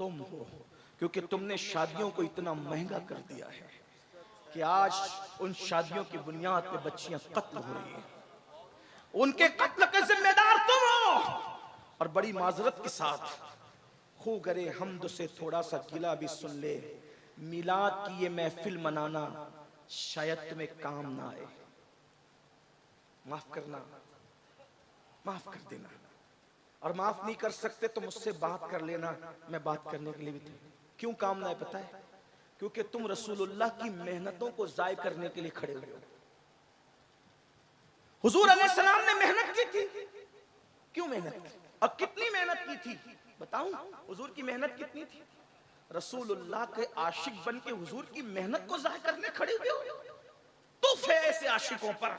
तुम हो, क्योंकि तुमने शादियों को इतना महंगा कर दिया है कि आज उन शादियों की बुनियाद पे बच्चियां कत्ल हो रही हैं। उनके कत्ल के जिम्मेदार तुम हो। और बड़ी माजरत के साथ खू करे हमद से थोड़ा सा गिला भी सुन ले, मिलाद की ये महफिल मनाना शायद तुम्हें काम ना आए। माफ करना, माफ कर देना, और माफ नहीं कर सकते तो मुझसे बात कर लेना, मैं बात करने के लिए भी क्यों काम ना है पता है? क्योंकि तुम रसूलुल्लाह की मेहनतों को जाय करने के लिए खड़े हुए हो। हुजूर अलैहिस्सलाम ने मेहनत की थी, क्यों मेहनत की और कितनी मेहनत की थी बताऊं? हुजूर की मेहनत कितनी थी? रसूलुल्लाह के आशिक बन के हुजूर की मेहनत को जाय करने खड़े हुए हो। तो ऐसे आशिकों पर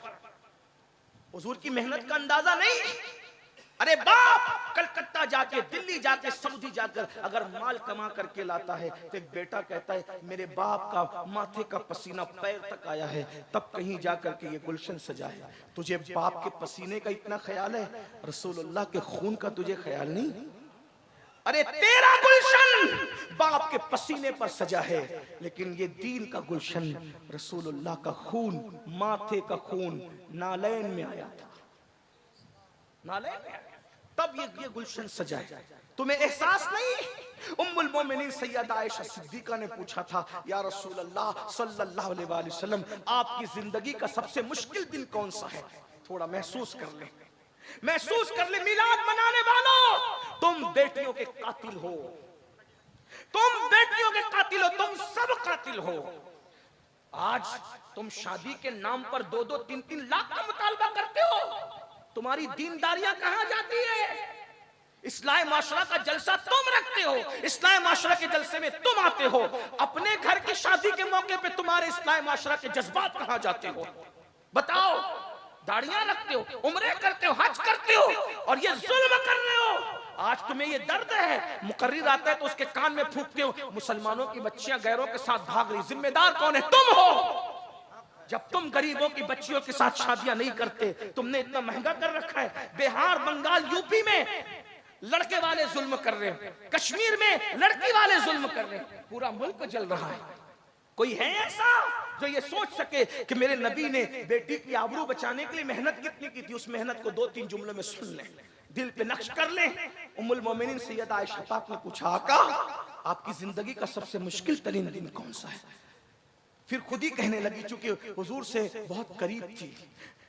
हुजूर की मेहनत का अंदाजा नहीं। अरे बाप कलकत्ता जाके, दिल्ली जाके, सऊदी जाकर अगर माल कमा करके लाता है तो एक बेटा कहता है मेरे बाप का माथे का पसीना पैर तक आया है, तब कहीं जाकर के ये गुलशन सजा है। तुझे बाप के पसीने का इतना ख्याल है, रसूलुल्लाह के खून का तुझे ख्याल नहीं? अरे तेरा गुलशन बाप के पसीने पर सजा है, लेकिन ये दीन का गुलशन रसूलुल्लाह का खून, माथे का खून नालैन में आया था, नालैन में आया, तब ये गुलशन सजा है। तुम्हें एहसास नहीं? उम्मुल मोमिनीन सैयदा आयशा सिद्दीका ने पूछा था, या रसूल अल्लाह सल्लल्लाहु अलैहि वसल्लम, आपकी जिंदगी का सबसे मुश्किल दिन कौन सा है? थोड़ा महसूस कर ले, महसूस कर ले। मिलाद मनाने वालों, तुम बेटियों के कातिल हो, तुम बेटियों के कातिल हो, तुम सब कातिल हो। आज तुम शादी के नाम पर 2-2, 3-3 लाख का मुतालबा करते हो। तुम्हारी दीनदारियां कहां जाती है? इस्लाही माशरा का जलसा तुम रखते हो, इस्लाही माशरा के जलसे में तुम आते हो, अपने घर की शादी के मौके पे तुम्हारे इस्लाही माशरा के जज्बात कहां जाते हो? बताओ। दाढ़ियां रखते हो, उम्रे करते हो, हज करते हो, और ये जुल्म कर रहे हो। आज तुम्हें ये दर्द है, मुकर्रिर आता है तो उसके कान में फूंकते हो, मुसलमानों की बच्चियां गैरों के साथ भाग रही, जिम्मेदार कौन है? तुम हो। जब तुम गरीबों की बच्चियों के साथ शादियां नहीं करते, तुमने इतना महंगा कर रखा है। बिहार, बंगाल, यूपी में लड़के वाले जुल्म कर रहे हैं, कश्मीर में लड़की वाले जुल्म कर रहे हैं, पूरा मुल्क जल रहा है। कोई है ऐसा जो ये सोच सके कि मेरे नबी ने बेटी की आबरू बचाने के लिए मेहनत कितनी की थी? उस मेहनत को 2-3 जुमलों में सुन लें, दिल पे नक्श कर लें। उम्मुल मोमिनीन सैयदा आयशा पाक ने पूछा, आका आपकी जिंदगी का सबसे मुश्किल तरीन दिन कौन सा है? फिर खुद ही कहने लगी, चूंकि हुजूर से बहुत करीब थी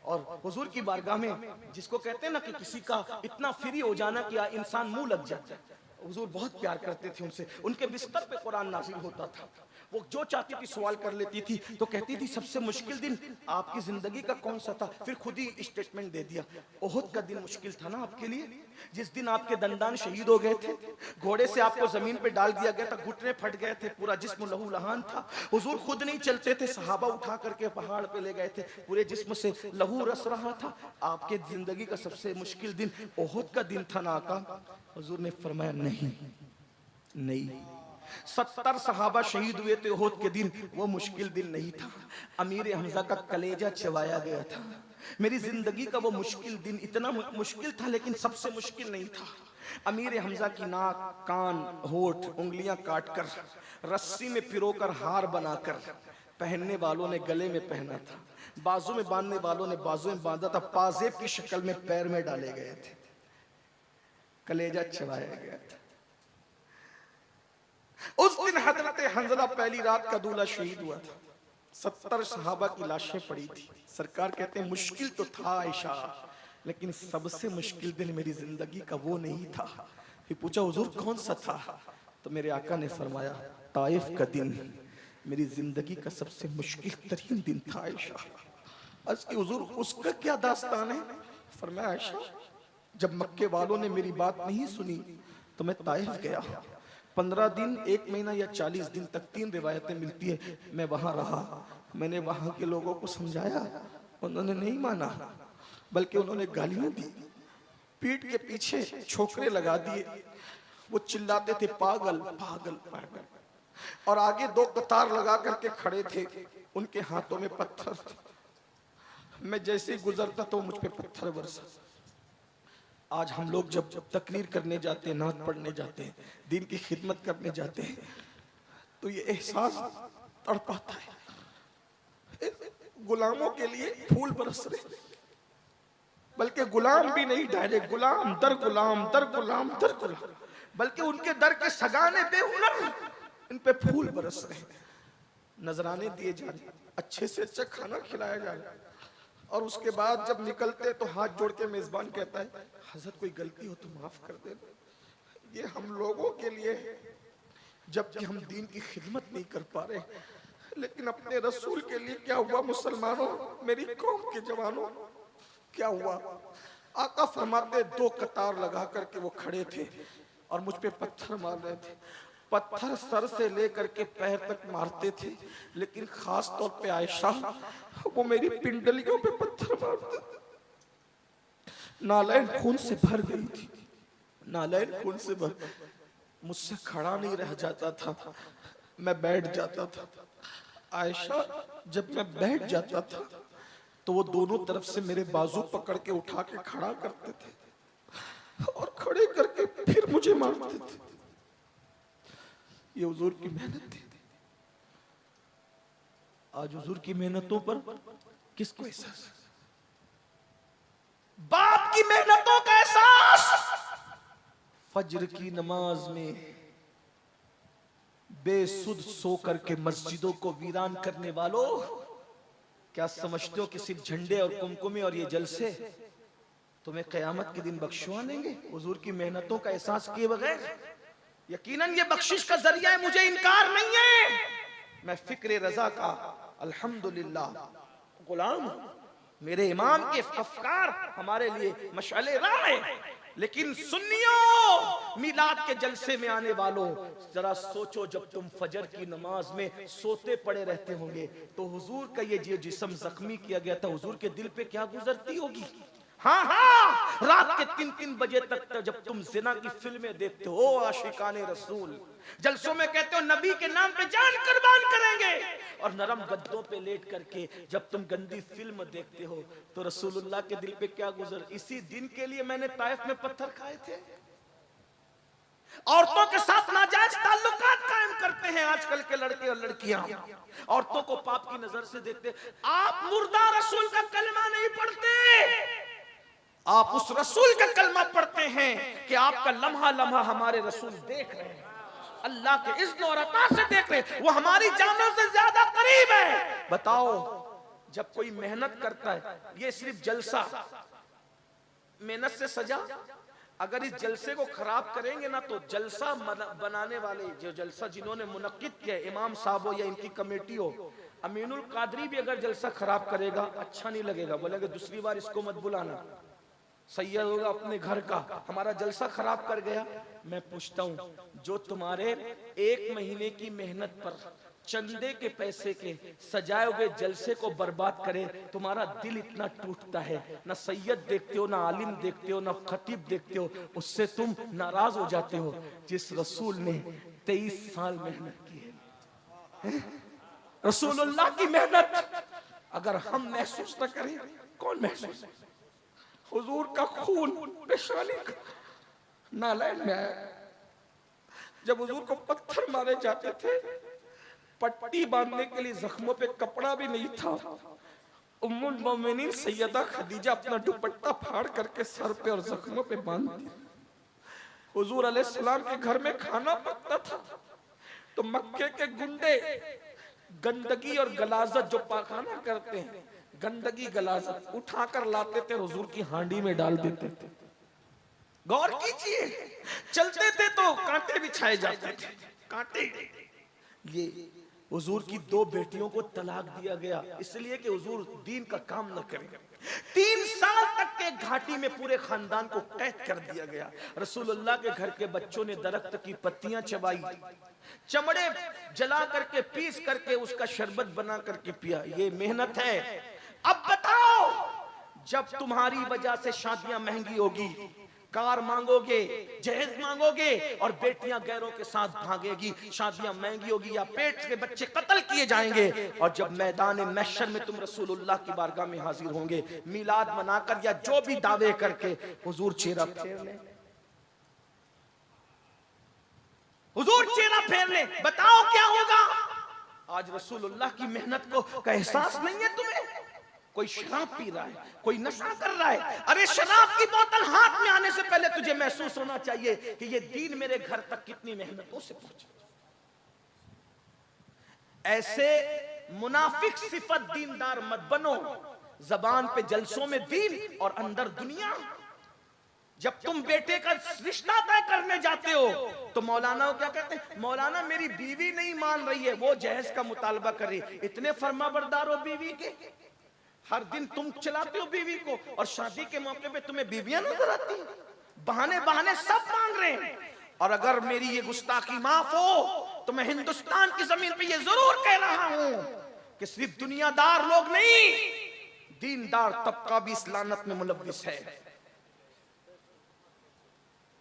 और हुजूर की बारगाह में जिसको कहते हैं ना कि किसी का इतना फ्री हो जाना कि इंसान मुंह लग जाता है, हुजूर बहुत प्यार करते थे उनसे। उनके बिस्तर पे कुरान नाज़िल होता था, वो जो चाहती थी सवाल कर लेती थी, तो कहती थी सबसे मुश्किल दिन आपकी जिंदगी का कौन सा था? फिर खुद ही स्टेटमेंट दे दिया, ओहद का दिन मुश्किल था ना आपके लिए, जिस दिन आपके दंदान शहीद हो गए थे, घोड़े से आपको जमीन पे डाल दिया गया था, घुटने फट गए थे, पूरा जिस्म लहू लहान था, हुजूर खुद नहीं चलते थे, सहाबा उठा करके पहाड़ पे ले गए थे, पूरे जिस्म से लहू रस रहा था। आपके जिंदगी का सबसे मुश्किल दिन ओहद का दिन था ना आका? हुजूर ने फरमाया नहीं नहीं, 70 सहाबा शहीद हुए थे ओहद के दिन, वो मुश्किल दिन नहीं था। अमीर हमजा का कलेजा चबाया गया था। मेरी जिंदगी का वो मुश्किल दिन इतना मुश्किल था, लेकिन सबसे मुश्किल नहीं था। अमीर हमजा की नाक, कान, होठ, उंगलियां काटकर रस्सी में पिरोकर हार बनाकर पहनने वालों ने गले में पहना था, बाजू में बांधने वालों ने बाजू में बांधा था, पाजेब की शक्ल में पैर में डाले गए थे, कलेजा चबाया गया था। उस दिन हजरत हंजला पहली रात का दूल्हा शहीद हुआ था, 70 सहाबा की लाशें पड़ी थी। सरकार कहते हैं मुश्किल तो था आयशा, लेकिन सबसे मुश्किल दिन मेरी जिंदगी का वो नहीं था। फिर पूछा हुजूर कौन सा था? तो मेरे आका ने फरमाया ताइफ का दिन मेरी जिंदगी का सबसे मुश्किल तरीन दिन था आयशा। अर्ज़ की हुजूर उसका क्या दास्तान है? फरमाया आयशा जब मक्के वालों ने मेरी बात नहीं सुनी तो मैं ताइफ गया, 15 दिन, 1 महीना या 40 दिन तक, 3 रिवायतें मिलती है, मैं वहां रहा। मैंने वहां के लोगों को समझाया, उन्होंने नहीं माना, बल्कि उन्होंने गालियां दी, पीठ के पीछे छोकरे लगा दिए, वो चिल्लाते थे पागल पागल पागल, और आगे 2 कतार लगा करके खड़े थे, उनके हाथों में पत्थर थे। मैं जैसे ही गुजरता तो मुझ पे पत्थर बरसा। आज हम लोग जब तकरीर करने जाते हैं, नात पढ़ने जाते हैं, दीन की खिदमत करने जाते हैं, तो ये एहसास तड़पाता है, गुलामों के लिए फूल बरस रहे, बल्कि गुलाम भी नहीं, डायरेक्ट गुलाम दर गुलाम दर गुलाम दर गुलाम, बल्कि उनके दर के सगाने बेहुनर इन पे फूल बरस रहे, नजराने दिए जा रहे, अच्छे से अच्छा खाना खिलाया जा रहा है, और उसके बाद जब निकलते तो हाथ जोड़ के मेजबान कहता है, हजरत कोई गलती हो तो माफ कर देना। ये हम लोगों के लिए है, जबकि हम दीन की खिदमत नहीं कर पा रहे, लेकिन अपने रसूल के लिए क्या हुआ मुसलमानों, मेरी कौम के जवानों, क्या हुआ? आका फरमाते, दो कतार लगा करके वो खड़े थे और मुझ पे पत्थर मार रहे थे, पत्थर सर से लेकर के पैर तक मारते थे, लेकिन खास तौर पे आयशा, वो मेरी पिंडलियों पे पत्थर मारते थे, नालैन खून से भर गई थी, नालैन खून से भर, मुझसे खड़ा नहीं रह जाता था, मैं बैठ जाता था। आयशा, जब मैं बैठ जाता था तो वो दोनों तरफ से मेरे बाजू पकड़ के उठा के खड़ा करते थे और खड़े करके फिर मुझे मारते थे। ये हुजूर की मेहनत थी। आज हुजूर की मेहनतों पर किसको एहसास? बाप की मेहनतों का एहसास फज्र की नमाज में बेसुध सो करके मस्जिदों को वीरान करने वालों, क्या समझते हो कि सिर्फ झंडे और कुमकुमे और ये जलसे तुम्हें कयामत के दिन बख्शवा लेंगे? हुजूर की मेहनतों का एहसास किए बगैर यकीनन ये बख्शिश का जरिया है, मुझे इनकार नहीं है। मैं फिक्र रजा का अल्हम्दुलिल्लाह गुलाम, मेरे इमाम के अफकार हमारे लिए मशाले राह है। लेकिन सुन्नियों, मिलाद के जलसे में आने वालों, जरा सोचो, जब तुम फजर की नमाज में सोते पड़े रहते होंगे तो हुजूर का ये जो जिस्म जख्मी किया गया था, हुजूर के दिल पे क्या गुजरती होगी? हाँ हाँ, रात के 3-3 बजे तक जब तुम जिना की फिल्में देखते हो, आशिकाने रसूल, जलसों में कहते हो नबी के नाम पे जान कुर्बान करेंगे, और नरम गद्दों पे लेट करके जब तुम गंदी फिल्म देखते हो तो रसूलुल्लाह के दिल पे क्या गुजर? इसी दिन के लिए मैंने ताइफ में पत्थर खाए थे। औरतों के साथ नाजायज ताल्लुकात कायम करते हैं आजकल के लड़के और लड़कियां, औरतों को पाप की नजर से देखते। आप मुर्दा रसूल का कलमा नहीं पढ़ते, आप उस रसूल का कलमा पढ़ते हैं कि आपका लम्हा लम्हा हमारे रसूल देख रहे हैं, अल्लाह के इज़्न और अता से देख रहे हैं, वो हमारी जानों से ज्यादा करीब है। बताओ, जब कोई मेहनत करता है, ये सिर्फ जलसा मेहनत से सजा, अगर इस जलसे को खराब करेंगे ना तो जलसा बनाने वाले, जो जलसा जिन्होंने मुनक्किद किया, इमाम साहब हो या इनकी कमेटी हो, अमीनुल कादरी भी अगर जलसा खराब करेगा अच्छा नहीं लगेगा, बोलेगा दूसरी बार इसको मत बुलाना, सैयद होगा अपने घर का, हमारा जलसा खराब कर गया। मैं पूछता हूं, जो तुम्हारे 1 महीने की मेहनत पर चंदे के पैसे के सजाए हुए जलसे को बर्बाद करे, तुम्हारा दिल इतना टूटता है, ना सैयद देखते हो, ना आलिम देखते हो, ना खतीब देखते हो, उससे तुम नाराज हो जाते हो जिस रसूल ने 23 साल मेहनत की है। रसूलुल्लाह की मेहनत अगर हम महसूस न करें, कौन महसूस? हुजूर का खून पेशानी का नालैन में आया, जब हुजूर को पत्थर मारे जाते थे, पट्टी बांधने के लिए जख्मों पे कपड़ा भी नहीं था, उम्मुल मोमिनीन सैयदा खदीजा अपना दुपट्टा फाड़ करके सर पे और जख्मों पे बांध दी। हुजूर अलैहिस्सलाम के घर में खाना पकता था तो मक्के के गुंडे गंदगी और गलाजत जो पाखाना करते हैं, गंदगी गलाजत उठाकर लाते थे, हुजूर की हांडी में डाल देते थे। गौर कीजिए, चलते थे तो कांटे बिछाए जाते थे, कांटे। ये हुजूर की 2 बेटियों को तलाक दिया गया इसलिए कि हुजूर दीन का काम न करें। 3 साल तक के घाटी में पूरे खानदान को कैद कर दिया गया। रसूलुल्लाह के घर के बच्चों ने दरख्त की पत्तियां चबाई, चमड़े जला करके पीस करके उसका शरबत बना करके पिया। ये मेहनत है। अब बताओ, जब तुम्हारी वजह से शादियां महंगी होगी, कार मांगोगे, जहेज मांगोगे और बेटियां गैरों के साथ भागेगी, शादियां महंगी होगी या पेट के बच्चे कत्ल किए जाएंगे। और जब मैदान महशर में तुम रसूलुल्लाह की बारगाह में हाजिर होंगे, मिलाद मनाकर या जो भी दावे करके, हुजूर चेहरा फेर ले, हुजूर चेहरा फेर ले, बताओ क्या होगा? आज रसूलुल्लाह की मेहनत का एहसास नहीं है तुम्हें? कोई शराब पी रहा है, कोई नशा कर रहा है। अरे शराब की बोतल हाथ में आने से पहले तुझे महसूस होना चाहिए कि ये दीन मेरे घर तक कितनी मेहनतों से पहुंचा। ऐसे मुनाफिक सिफत दीनदार मत बनो, जबान पे जलसों में दीन और अंदर दुनिया। जब तुम बेटे का रिश्ता तय करने जाते हो तो मौलाना क्या कहते हैं? मौलाना मेरी बीवी नहीं मान रही है, वो जहेज का मुतालबा कर रही है। इतने फर्माबरदार हो बीवी के, हर दिन तुम चलाते हो बीवी को और शादी के मौके पे तुम्हें बीवियां नजर आती हैं। बहाने बहाने सब मांग रहे हैं। और अगर मेरी ये गुस्ताखी माफ हो तो मैं हिंदुस्तान की जमीन पे ये जरूर कह रहा हूं कि सिर्फ दुनियादार लोग नहीं, दीनदार तबका भी इस लानत में मुलव्विस है।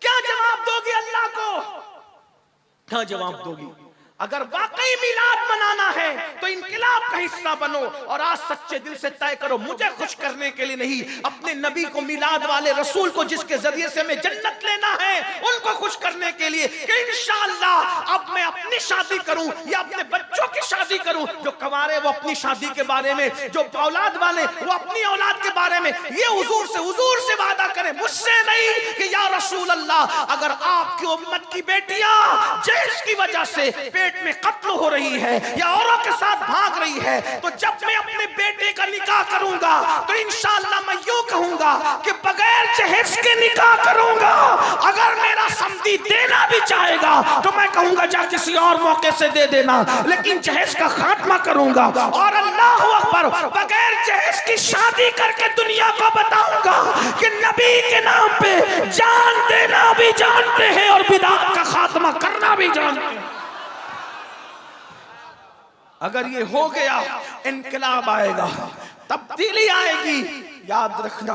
क्या जवाब दोगी अल्लाह को? क्या जवाब दोगी? अगर वाकई मिलाद मनाना है तो इनकलाब का हिस्सा बनो और आज सच्चे दिल से तय करो, मुझे खुश करने के लिए नहीं, अपने नबी को, मिलाद वाले रसूल को जिसके जरिए से हमें जन्नत लेना है, उनको खुश करने के लिए कि इंशाअल्लाह अब मैं अपनी शादी करूं या अपने बच्चों की शादी करूं। जो कंवारे वो अपनी शादी के बारे में, जो औलाद वाले वो अपनी औलाद के बारे में ये हुजूर से वादा करें, मुझसे नहीं कि या रसूल अल्लाह, अगर आपकी उम्मत की बेटियां जहेज की वजह से पेट में कत्ल हो रही है या औरों के साथ भाग रही है, तो जब मैं अपने बेटे का निकाह करूंगा तो इंशाअल्लाह मैं यूं कहूंगा कि बगैर जहेज के निकाह करूंगा। अगर मेरा समधी देना भी चाहेगा तो मैं कहूंगा जा किसी और मौके से दे देना, लेकिन जहेज का खात्मा करूंगा। और अल्लाह अकबर, बगैर जहेज की शादी करके दुनिया को बताऊंगा कि नबी के नाम पे जान देना भी जानते हैं और बिदअत का खात्मा करना भी जानते हैं। अगर ये हो गया, इनकलाब आएगा, तब्दीली आएगी। याद रखना,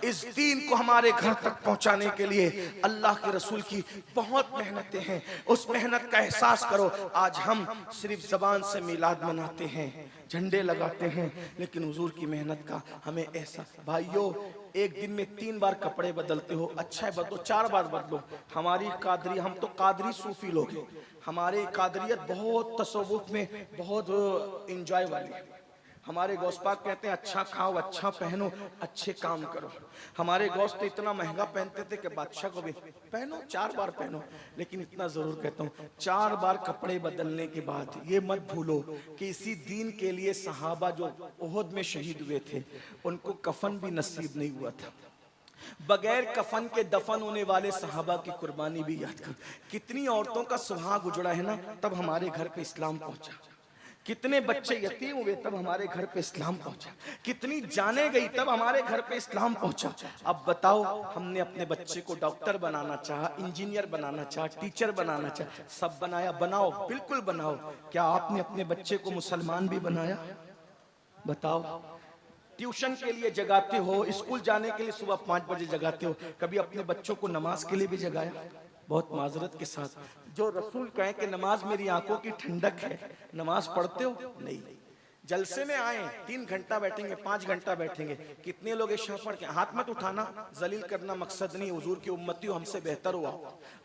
इस दीन को हमारे घर तक पहुंचाने के लिए अल्लाह के रसूल की बहुत मेहनतें हैं। उस मेहनत का एहसास करो। आज हम सिर्फ जबान से मिलाद मनाते हैं, झंडे लगाते हैं, लेकिन हुजूर की मेहनत का हमें एहसास। भाइयों, एक दिन में 3 बार कपड़े बदलते हो, अच्छा है बदलो, 4 बार बदलो। हमारी कादरी, हम तो कादरी सूफी लोग हैं, हमारे कादरियत बहुत तसव्वुफ में बहुत इंजॉय वाली है। हमारे गौस पाक कहते हैं अच्छा खाओ, अच्छा पहनो, अच्छे काम करो। हमारे गौस तो इतना महंगा पहनते थे कि बादशाह को भी पहनो, 4 बार पहनो। लेकिन इतना जरूर कहता हूँ, 4 बार कपड़े बदलने के बाद ये मत भूलो कि इसी दीन के लिए सहाबा जो उहद में शहीद हुए थे उनको कफन भी नसीब नहीं हुआ था। बगैर कफन के दफन होने वाले सहाबा की कुर्बानी भी याद कर। कितनी औरतों का सुहाग उजड़ा है ना, तब हमारे घर पे इस्लाम पहुंचा। कितने बच्चे यतीम हुए तब हमारे घर पे इस्लाम पहुंचा। कितनी जाने गई तब हमारे घर पे इस्लाम पहुंचा। अब बताओ, हमने अपने बच्चे को डॉक्टर बनाना चाहा, इंजीनियर बनाना चाहा, टीचर बनाना चाहा, सब बनाया। बनाओ, बिल्कुल बनाओ। क्या आपने अपने बच्चे को मुसलमान भी बनाया? बताओ। ट्यूशन के लिए जगाते हो, स्कूल जाने के लिए सुबह 5 बजे जगाते हो, कभी अपने बच्चों को नमाज के लिए भी जगाया? बहुत माजरत के साथ, जो रसूल कहे कि नमाज मेरी आंखों की ठंडक है, नमाज पढ़ते हो? नहीं। जलसे में आए 3 घंटा बैठेंगे, 5 घंटा बैठेंगे, कितने लोग इशा पढ़ के? हाथ मत उठाना, जलील करना मकसद नहीं। हुजूर की उम्मती हो, हमसे बेहतर हुआ,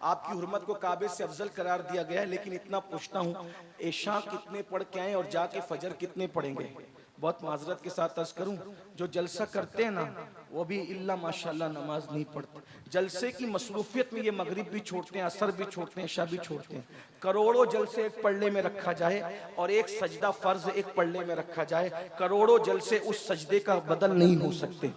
आपकी हुर्मत को काबे से अफजल करार दिया गया है। लेकिन इतना पूछता हूँ, इशा कितने पढ़ के आए और जाके फजर कितने पढ़ेंगे? बहुत माजरत के साथ अर्ज करूं, जो जलसा करते हैं ना वो भी इल्ला माशाल्लाह नमाज नहीं पढ़ते। जलसे की मसरूफियत में ये मगरिब भी छोड़ते हैं, असर भी छोड़ते हैं, इशा भी छोड़ते हैं। करोड़ों जलसे एक पल्ले में रखा जाए और एक सजदा फर्ज एक पल्ले में रखा जाए, करोड़ों जलसे उस सजदे का बदल नहीं हो सकते।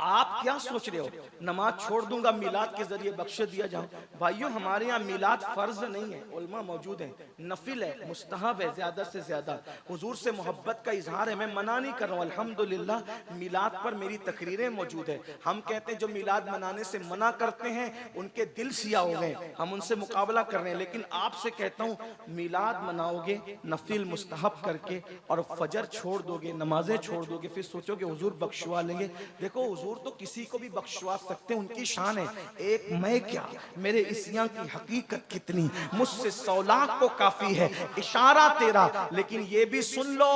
आप क्या सोच रहे हो नमाज छोड़ दूंगा मिलाद के जरिए बख्श दिया जाऊं? भाइयों, हमारे यहाँ मिलाद फर्ज नहीं है, उलमा मौजूद है, नफिल है, मुस्तहब है, ज्यादा से ज्यादा हुजूर से मोहब्बत का इजहार है। मैं मना नहीं कर रहा हूँ, अल्हम्दुलिल्लाह मिलाद पर मेरी तकरीरें मौजूद है। हम कहते हैं जो मिलाद मनाने से मना करते हैं उनके दिल सिया हो गए, हम उनसे मुकाबला कर रहे हैं। लेकिन आपसे कहता हूँ, मिलाद मनाओगे नफिल मुस्तहब करके और फजर छोड़ दोगे, नमाजें छोड़ दोगे, फिर सोचोगे हुजूर बख्शवा लेंगे। देखो हुजूर हुजूर तो किसी को भी बख्शवा सकते हैं, उनकी शान है। एक मैं क्या, मेरे इसियां की हकीकत कितनी, मुझसे 100 लाख को काफी है इशारा तेरा। लेकिन ये भी सुन लो,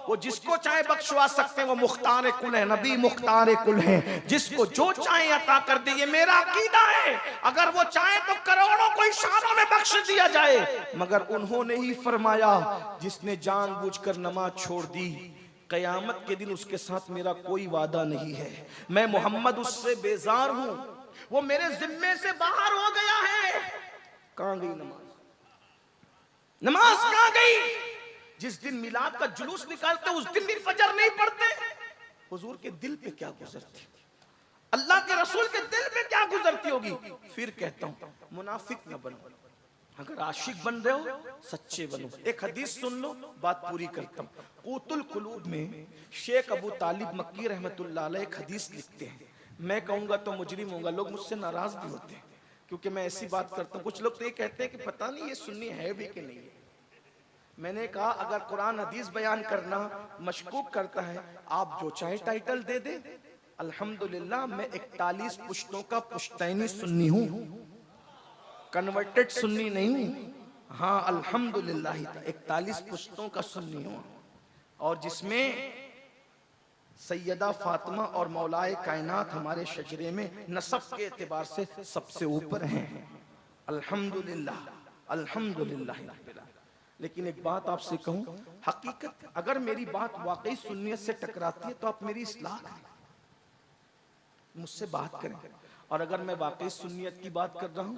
वो जिसको चाहे बख्शवा सकते हैं, वो मुख्तार कुल है, नबी मुख्तार कुल है, जिसको जो चाहे अता कर दे। ये मेरा अकीदा है। अगर वो चाहे तो करोड़ों को इशारों में बख्श दिया जाए, मगर उन्होंने ही फरमाया जिसने जानबूझकर नमाज छोड़ दी, कयामत के दिन उसके साथ मेरा कोई वादा नहीं है। मैं मोहम्मद उससे बेजार हूं, वो मेरे जिम्मे से बाहर हो गया है। कहां गई नमाज? नमाज कहां गई? जिस दिन मिलाद का जुलूस निकालते उस दिन भी फजर नहीं पढ़ते। हुजूर के दिल पे क्या गुजरती, अल्लाह के रसूल के दिल पे क्या गुजरती होगी। फिर कहता हूं, मुनाफिक न बनो, अगर आशिक बन रहे हो सच्चे बनो। एक हदीस सुन लो, बात पूरी करता हूं। कूतुल कुलूब में शेख अबू तालिब मक्की रहमतुल्लाह अलैह एक हदीस लिखते हैं। मैं कहूंगा तो मुजरिम होगा, लोग मुझसे नाराज भी होते हैं क्योंकि मैं ऐसी बात करता हूं। कुछ लोग तो ये कहते हैं कि पता नहीं ये सुन्नी है भी कि नहीं है। मैंने कहा अगर कुरान हदीस बयान करना मशकूक करता है, आप जो चाहे टाइटल दे दे। अल्हम्दुलिल्लाह मैं 41 पुश्तों का पुश्तैनी सुन्नी हूं, कन्वर्टेड सुन्नी नहीं। हाँ अल्हम्दुलिल्लाह 41 पुश्तों का सुन्नी हूं, और जिसमें सैयदा फातिमा और मौलाए कायनात हमारे शजरे में नसब के एतबार से सबसे ऊपर हैं। अल्हम्दुलिल्लाह अल्हम्दुलिल्लाह। लेकिन एक बात आपसे कहूं, हकीकत अगर मेरी बात वाकई सुन्नियत से टकराती है तो आप मेरी इस्लाह करें, मुझसे बात करें। और अगर मैं वाकई सुन्नियत की बात कर रहा हूं,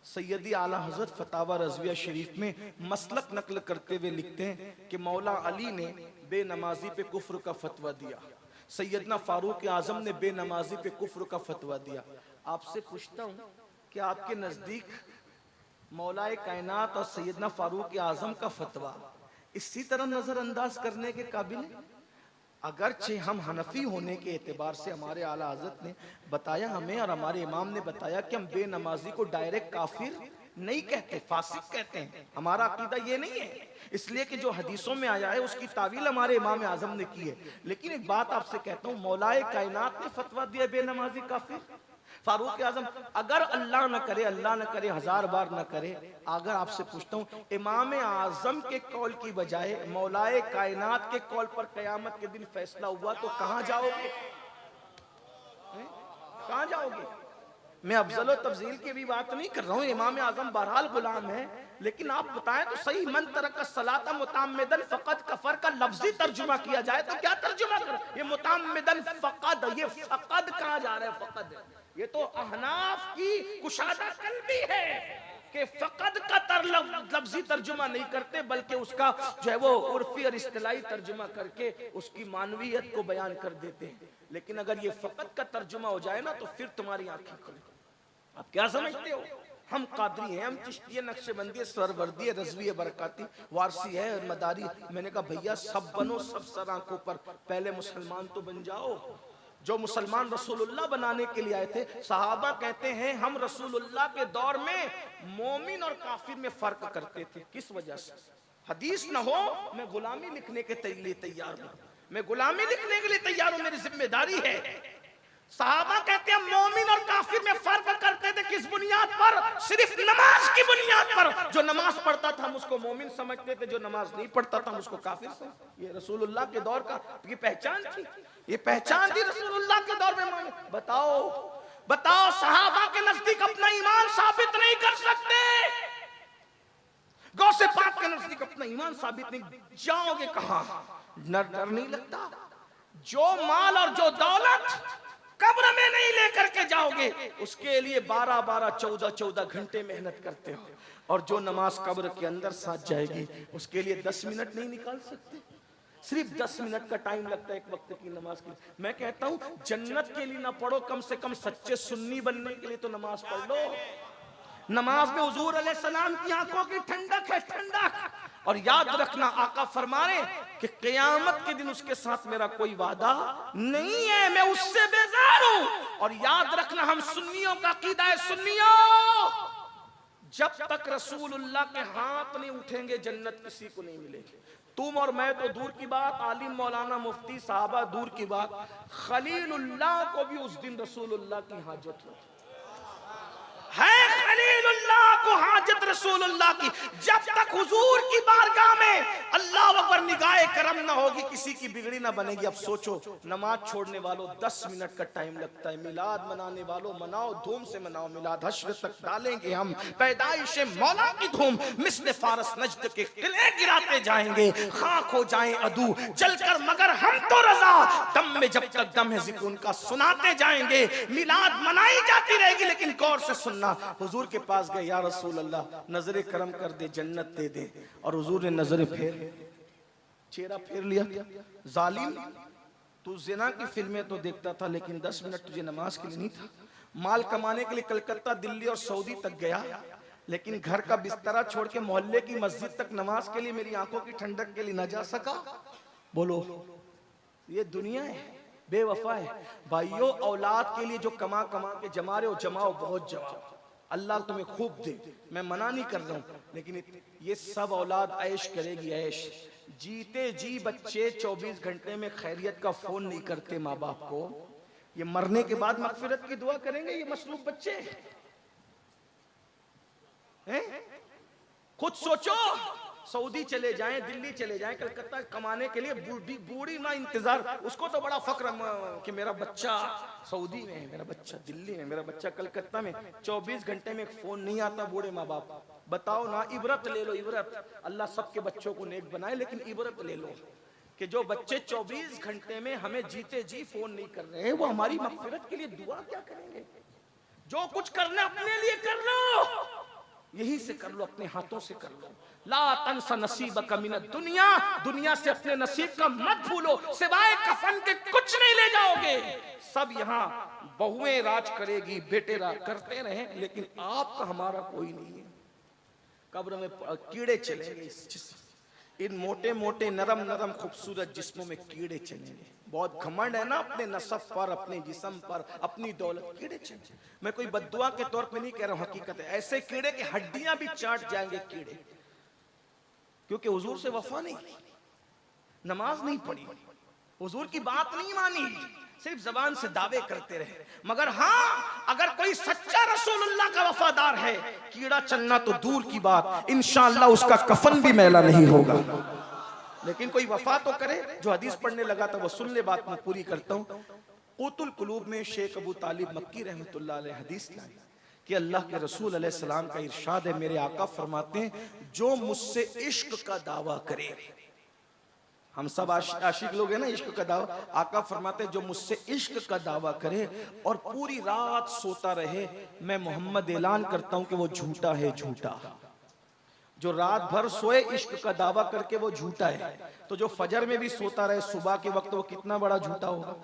सैयदी आला हजरत फतावा रज़विया शरीफ में मसलक नकल करते हुए लिखते हैं कि मौला अली ने बेनमाजी पे कुफ्र का फतवा दिया, सैयदना फारूक आजम ने बेनमाजी पे कुफ्र का फतवा दिया। आपसे पूछता हूं कि आपके नजदीक मौलाए कायनात और सैयदना फारूक आजम का फतवा इसी तरह नजरअंदाज करने के काबिल है? अगरचे हम हनफी होने के एतबार से हमारे आला हज़रत ने बताया हमें, और हमारे इमाम ने बताया कि हम बेनमाजी को डायरेक्ट काफिर नहीं कहते, फासिक कहते हैं। हमारा अकीदा ये नहीं है, इसलिए कि जो हदीसों में आया है उसकी तावील हमारे इमाम आजम ने की है। लेकिन एक बात आपसे कहता हूँ, मौलाए कायनात ने फतवा दिया बेनमाजी काफिर, फारूक आजम, अगर अल्लाह न करे, अल्लाह न करे, 1000 बार न करे, अगर आपसे पूछता हूँ इमाम आजम के कौल की बजाय मौलाए कायनात के कौल पर कयामत के दिन फैसला हुआ तो कहां जाओगे? कहां जाओगे? मैं अफजल और तफजील की भी बात नहीं कर रहा हूँ, इमाम आजम बहरहाल गुलाम है, लेकिन आप बताएं तो सही। मन तरक सलाता मुताम्मिदन फकद कफर का लफ्जी तर्जुमा किया जाए तो क्या तर्जुमा कर? ये मुताम्मिदन फकद, ये फकद कहा जा रहा है? फकद ये तो अहनाफ की कुशादा कल्बी है कि फकद का लफ्जी तर्जुमा नहीं करते, बल्कि उसका जो है वो उर्फी और इस्तिलाई तर्जुमा करके उसकी मानवियत को बयान कर देते हैं। लेकिन अगर ये फकद का तर्जुमा हो जाए ना तो फिर तुम्हारी आंखें खुली। आप क्या समझते हो? हम कादरी हैं, हम चिश्ती है, नक्शबंदी, सरवर्दी है, रज़वी है, बरकाती, वारसी है, मदारी। मैंने कहा भैया सब बनो, सब सर आंखों पर, पहले मुसलमान तो बन जाओ। जो मुसलमान रसूलुल्लाह बनाने के लिए आए थे, सहाबा कहते हैं हम रसूलुल्लाह के दौर में मोमिन और काफिर में फर्क करते थे। किस वजह से? हदीस न हो, मैं गुलामी लिखने के लिए तैयार हूं, मैं गुलामी लिखने के लिए तैयार हूं, मेरी जिम्मेदारी है। सहाबा कहते हैं मोमिन और काफिर में फर्क करते थे। किस बुनियाद पर? सिर्फ नमाज की बुनियाद पर। जो नमाज पढ़ता था हम उसको मोमिन समझते थे, जो नमाज नहीं पढ़ता था हम उसको काफिर समझते। ये रसूलुल्लाह के दौर का ये पहचान थी, ये पहचान थी रसूलुल्लाह के दौर में। बताओ बताओ, सहाबा के नजदीक अपना ईमान साबित नहीं कर सकते, गौसे पाक के नजदीक अपना ईमान साबित नहीं, जाओगे कहां? डर नहीं लगता? जो माल और जो दौलत कब्र में नहीं लेकर के जाओगे, उसके लिए 12-12, 14-14 घंटे मेहनत करते हो, और जो नमाज कब्र के अंदर साथ जाएगी उसके लिए 10 मिनट नहीं निकाल सकते। सिर्फ 10 मिनट का टाइम लगता है एक वक्त की नमाज के। मैं कहता हूं जन्नत के लिए ना पढ़ो, कम से कम सच्चे सुन्नी बनने के लिए तो नमाज पढ़ लो। नमाज में हुजूर अलैहिस्सलाम की आंखों की ठंडक है, ठंडक। और याद रखना, आका फरमा रहे कि क़यामत के दिन उसके साथ मेरा कोई वादा नहीं है, मैं उससे बेजार हूं। और याद रखना, हम सुन्नियों का अकीदा है, सुन्नियों जब तक रसूलुल्लाह के हाथ नहीं उठेंगे जन्नत किसी को नहीं मिलेगी। तुम और मैं तो दूर की बात, आलिम मौलाना मुफ्ती साहबा दूर की बात, खलीलुल्लाह को भी उस दिन रसूलुल्लाह की हाजत होती है। खलीलुल्लाह को हाजत रसूलुल्लाह की। जब तक हुजूर की बारगाह में अल्लाह अकबर निगाहे करम ना होगी, किसी की बिगड़ी ना बनेगी। अब सोचो, नमाज छोड़ने वालों 10 मिनट का टाइम लगता है, मिलाद मनाने वालों मनाओ, धूम से मनाओ मिलाद, हश्र तक डालेंगे हम पैदाइश मौला की धूम, मिस्ल फारस नजद के किले गिराते जाएंगे, खाक हो जाएं अदू जलकर मगर हम तो रजा, दम में जब तक दम है जिक्र उनका सुनाते जाएंगे। मिलाद मनाई जाती रहेगी, लेकिन गौर से सुनना। हुजूर के पास गए, या रसूल अल्लाह नजरे करम कर दे, जन्नत दे दे। और हुजूर ने नजरे चेहरा फेर लिया। जालिम, तू जिना की फिल्में तो देखता था, लेकिन 10 मिनट तुझे नमाज के लिए नहीं था। माल कमाने के लिए कलकत्ता, दिल्ली और सऊदी तक गया, लेकिन घर का बिस्तरा छोड़ के मोहल्ले की मस्जिद तक नमाज के लिए, मेरी आंखों की ठंडक के लिए न जा सका। बोलो, ये दुनिया है, बेवफा है। भाइयों, औलाद के लिए जो कमा कमा के जमा रहे हो, जमाओ, बहुत जमाओ, अल्लाह तुम्हें खूब दे, मैं मना नहीं कर रहा हूं, लेकिन ये सब औलाद ऐश करेगी, ऐश। जीते जी बच्चे 24 घंटे में खैरियत का फोन नहीं करते माँ बाप को, ये मरने के बाद मगफिरत की दुआ करेंगे ये मसलूब बच्चे हैं? खुद सोचो, सऊदी चले जाएं, दिल्ली चले जाएं, कलकत्ता कमाने के लिए, बूढ़ी ना इंतजार, उसको तो बड़ा फक्र कि मेरा बच्चा सऊदी में है, मेरा बच्चा दिल्ली में, मेरा बच्चा कलकत्ता में। 24 घंटे में एक फोन नहीं आता बूढ़े माँ बाप। बताओ ना, इबरत ले लो, इबरत। अल्लाह सबके बच्चों को नेक बनाए, लेकिन इबरत ले लो कि जो बच्चे 24 घंटे में हमें जीते जी फोन नहीं कर रहे हैं, वो हमारी मगफिरत के लिए दुआ क्या करेंगे? जो कुछ करना अपने लिए कर लो, यही से कर लो, अपने हाथों से कर लो। ला तंसा नसीबक मिनद दुनिया, दुनिया से अपने नसीब का मत भूलो, सिवाय कफन के कुछ नहीं ले जाओगे। सब यहाँ बहुएं राज करेगी, बेटे राज करते रहे, लेकिन आपका हमारा कोई नहीं है। कब्र में कीड़े चलेंगे, इन मोटे मोटे नरम नरम खूबसूरत जिस्मों में कीड़े चलेंगे। बहुत घमंड है ना अपने नसब पर, अपने जिस्म पर, अपनी दौलत, कीड़े चलेंगे। मैं कोई बद्दुआ के तौर पे नहीं कह रहा हूं, हकीकत है। ऐसे कीड़े की हड्डियां भी चाट जाएंगे कीड़े, क्योंकि हुजूर से वफा नहीं, नमाज नहीं पढ़ी, हुजूर की बात नहीं मानी, सिर्फ जबान से दावे करते रहे। मगर हाँ, अगर कोई सच्चा रसूलुल्लाह का वफादार है, कीड़ा चलना तो दूर की बात, इंशाअल्लाह उसका कफन भी मैला नहीं होगा। लेकिन कोई वफा तो करे। जो हदीस पढ़ने लगा था वो सुन ले, बात मैं पूरी करता हूँ। क़ुतुल क़ुलूब में शेख अबू तालिब मक्की रहमतुल्लाह अलैह हदीस लाए कि अल्लाह के रसूल अलैहि सलाम का इरशाद है, मेरे आका फरमाते हैं, जो मुझसे इश्क का दावा करे, हम सब आशिक लोग हैं ना, इश्क का दावा, आका फरमाते जो मुझसे इश्क का दावा करे और पूरी रात सोता रहे, मैं मोहम्मद ऐलान करता हूं कि वो झूठा है, झूठा। जो रात भर सोए इश्क का दावा करके वो झूठा है, तो जो फजर में भी सोता रहे सुबह के वक्त, वो कितना बड़ा झूठा होगा।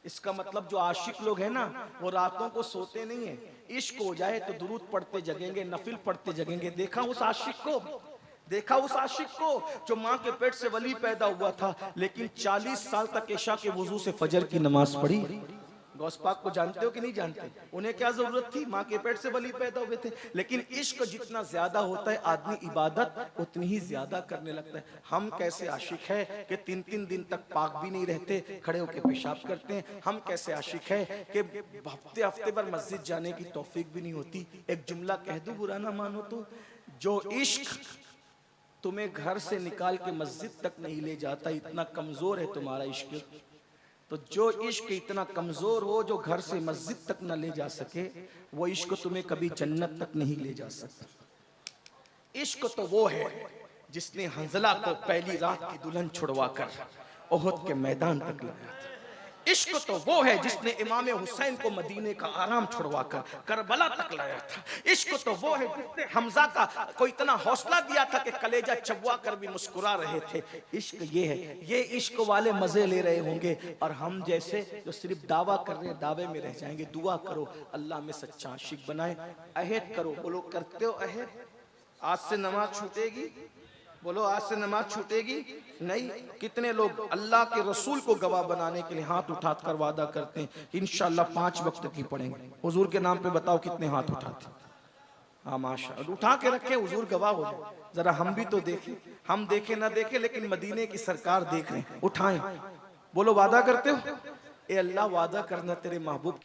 इसका मतलब जो आशिक लोग हैं ना, वो रातों को सोते नहीं है, इश्क हो जाए तो दुरूद पढ़ते जगेंगे, नफिल पढ़ते जगेंगे। देखा उस आशिक को, देखा उस आशिक को जो माँ के पेट से वली पैदा हुआ था, लेकिन 40 साल तक इशा के वुजू से फजर की नमाज पढ़ी। गौस पाक को जानते हो कि नहीं जानते? उन्हें क्या जरूरत थी, माँ के पेट से वली पैदा हुए थे। लेकिन इश्क जितना ज्यादा होता है, आदमी इबादत उतनी ही ज्यादा करने लगता है। हम कैसे आशिक है कि 3-3 दिन तक पाक भी नहीं रहते, खड़े होकर पेशाब करते हैं। हम कैसे आशिक है कि हफ्ते हफ्ते भर मस्जिद जाने की तौफीक भी नहीं होती। एक जुमला कह दूं, बुरा ना मानो तो, जो इश्क तुम्हें घर से निकाल के मस्जिद तक नहीं ले जाता, इतना कमजोर है तुम्हारा इश्क। तो जो इश्क इतना कमजोर हो, जो घर से मस्जिद तक न ले जा सके, वो इश्क तुम्हें कभी जन्नत तक नहीं ले जा सकता। इश्क तो वो है जिसने हंजला को पहली रात की दुल्हन छुड़वाकर ओहद के मैदान तक लाया था। इश्क तो वो है जिसने इमाम हुसैन को मदीने का आराम छुड़वाकर करबला तक लाया था। इश्क तो वो है जिसने हमजा को इतना हौसला दिया था कि कलेजा चबवा कर भी मुस्कुरा रहे थे। इश्क ये है, ये इश्क वाले मजे ले रहे होंगे, और हम जैसे जो सिर्फ दावा कर रहे हैं, दावे में रह जाएंगे। दुआ करो अल्लाह में सच्चा आशिक बनाए। अहद करो, बोलो करते हो अहद? आज से नमाज छूटेगी? बोलो आज से नमाज छूटेगी? नहीं। कितने लोग अल्लाह के रसूल को गवाह बनाने के लिए हाथ उठाकर वादा करते हैं इंशाअल्लाह 5 वक्त की पढ़ेंगे? हुजूर के नाम पे बताओ कितने हाथ उठाते? हाँ माशा, उठा के रखे, हुजूर गवाह हो जाए। जरा हम भी तो देखें, हम देखे ना देखे लेकिन मदीने की सरकार देख रहे हैं। उठाएं, बोलो वादा करते हो? ए अल्लाह वादा करना तेरे महबूब